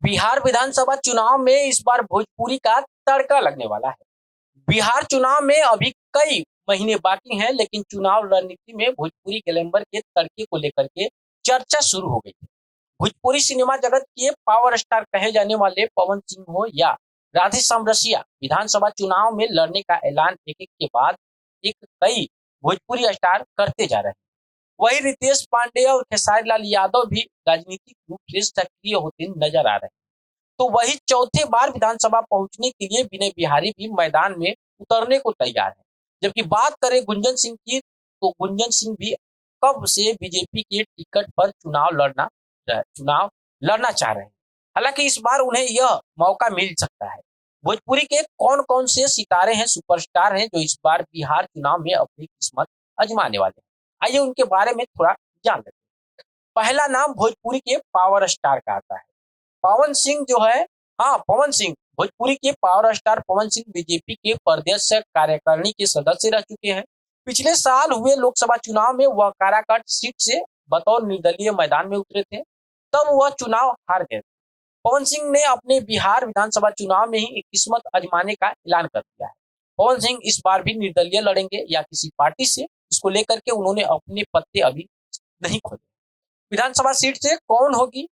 बिहार विधानसभा चुनाव में इस बार भोजपुरी का तड़का लगने वाला है। बिहार चुनाव में अभी कई महीने बाकी हैं, लेकिन चुनाव रणनीति में भोजपुरी ग्लैमर के तड़के को लेकर के चर्चा शुरू हो गई है। भोजपुरी सिनेमा जगत के पावर स्टार कहे जाने वाले पवन सिंह हो या राधेश्याम रसिया, विधानसभा चुनाव में लड़ने का ऐलान एक-एक के बाद एक कई भोजपुरी स्टार करते जा रहे हैं। वहीं रितेश पांडे और खेसारी लाल यादव भी राजनीतिक रूप से सक्रिय होते नजर आ रहे हैं। तो वही चौथे बार विधानसभा पहुंचने के लिए विनय बिहारी भी मैदान में उतरने को तैयार है। जबकि बात करें गुंजन सिंह की, तो गुंजन सिंह भी कब से बीजेपी के टिकट पर चुनाव लड़ना चाह रहे हैं। हालांकि इस बार उन्हें यह मौका मिल सकता है। भोजपुरी के कौन कौन से सितारे हैं, सुपरस्टार हैं, जो इस बार बिहार चुनाव में अपनी किस्मत आजमाने वाले हैं, आइए उनके बारे में थोड़ा जान लेते हैं। पहला नाम भोजपुरी के पावर स्टार का आता है, पवन सिंह जो है। हाँ, पवन सिंह, भोजपुरी के power star Pawan Singh BJP के प्रदेश कार्यकारिणी के सदस्य रह चुके हैं। पिछले साल हुए लोकसभा चुनाव में वह काराकाट सीट से बतौर निर्दलीय मैदान में उतरे थे, तब वह चुनाव हार गए। पवन सिंह ने अपने बिहार विधानसभा चुनाव में ही एक किस्मत आजमाने का ऐलान कर दिया है। पवन सिंह इस बार भी निर्दलीय लड़ेंगे या किसी पार्टी से, इसको लेकर के उन्होंने अपने पत्ते अभी नहीं खोले। विधानसभा सीट से कौन होगी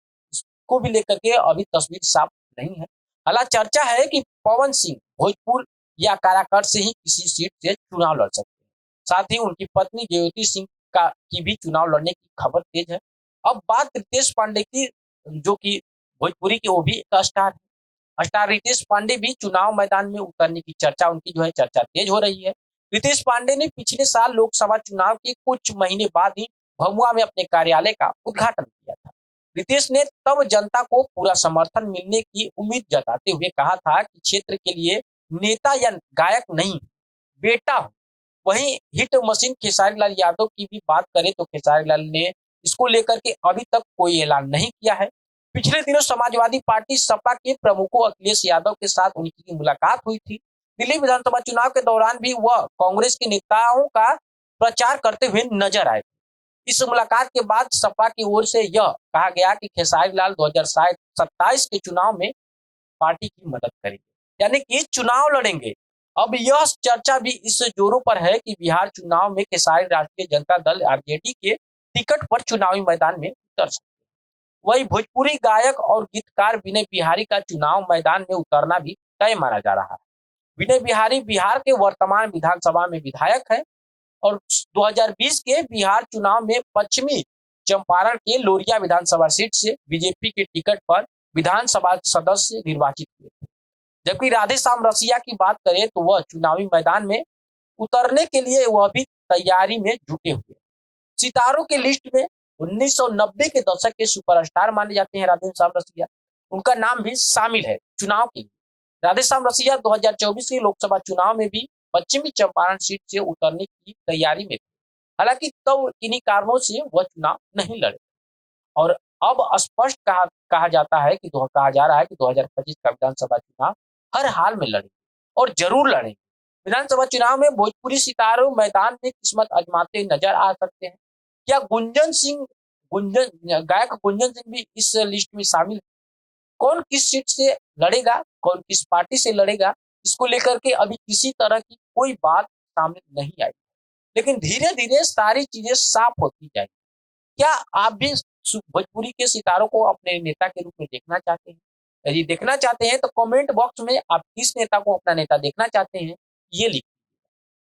को भी लेकर के अभी तस्वीर साफ नहीं है। हालांकि चर्चा है कि पवन सिंह भोजपुर या काराकाट से ही किसी सीट से चुनाव लड़ सकते हैं। साथ ही उनकी पत्नी ज्योति सिंह की भी चुनाव लड़ने की खबर तेज है। अब बात रितेश पांडे की, जो कि भोजपुरी के वो भी एक स्टार है। स्टार रितेश पांडे भी चुनाव मैदान में उतरने की चर्चा, उनकी जो है चर्चा तेज हो रही है। रितेश पांडे ने पिछले साल लोकसभा चुनाव के कुछ महीने बाद ही भभुआ में अपने कार्यालय का उद्घाटन किया था। रितेश ने तब जनता को पूरा समर्थन मिलने की उम्मीद जताते हुए कहा था कि क्षेत्र के लिए नेता या गायक नहीं, बेटा हूं। वहीं हिट मशीन खेसारी लाल यादव की भी बात करें तो खेसारी लाल ने इसको लेकर के अभी तक कोई ऐलान नहीं किया है। पिछले दिनों समाजवादी पार्टी सपा के प्रमुखों अखिलेश यादव के साथ उनकी मुलाकात हुई थी। दिल्ली विधानसभा चुनाव के दौरान भी वह कांग्रेस के नेताओं का प्रचार करते हुए नजर आए। इस मुलाकात के बाद सपा की ओर से यह कहा गया कि खेसारी लाल 2027 के चुनाव में पार्टी की मदद करेंगे, यानी कि चुनाव लड़ेंगे। अब यह चर्चा भी इस जोरों पर है कि बिहार चुनाव में खेसारी राष्ट्रीय जनता दल आरजेडी के टिकट पर चुनावी मैदान में उतर सकते हैं। वही भोजपुरी गायक और गीतकार विनय बिहारी का चुनाव मैदान में उतरना भी तय माना जा रहा है। विनय बिहारी बिहार के वर्तमान विधानसभा में विधायक है और 2020 के बिहार चुनाव में पश्चिमी चंपारण के लोरिया विधानसभा सीट से बीजेपी के टिकट पर विधानसभा सदस्य निर्वाचित हुए थे। जबकि राधेश्याम रसिया की बात करें तो वह चुनावी मैदान में उतरने के लिए वह भी तैयारी में जुटे हुए। सितारों के लिस्ट में 1990 के दशक के सुपरस्टार माने जाते हैं राधेश्याम रसिया, उनका नाम भी शामिल है चुनाव के लिए। राधेश्याम रसिया 2024 के लोकसभा चुनाव में भी पश्चिमी चंपारण सीट से उतरने की तैयारी में थे। हालांकि तब किन्हीं कारणों से वह चुनाव नहीं लड़े और अब स्पष्ट कहा जाता है कि कहा जा रहा है कि 2025 का विधानसभा चुनाव हर हाल में लड़ेंगे और जरूर लड़ेंगे। विधानसभा चुनाव में भोजपुरी सितारों मैदान में किस्मत आजमाते नजर आ सकते हैं। क्या गायक गुंजन सिंह भी इस लिस्ट में शामिल? कौन किस सीट से लड़ेगा, कौन किस पार्टी से लड़ेगा, इसको लेकर के अभी किसी तरह की कोई बात सामने नहीं आई, लेकिन धीरे धीरे सारी चीजें साफ होती जाएगी। क्या आप भी भोजपुरी के सितारों को अपने नेता के रूप में देखना चाहते हैं? यदि देखना चाहते हैं तो कमेंट बॉक्स में आप किस नेता को अपना नेता देखना चाहते हैं ये लिख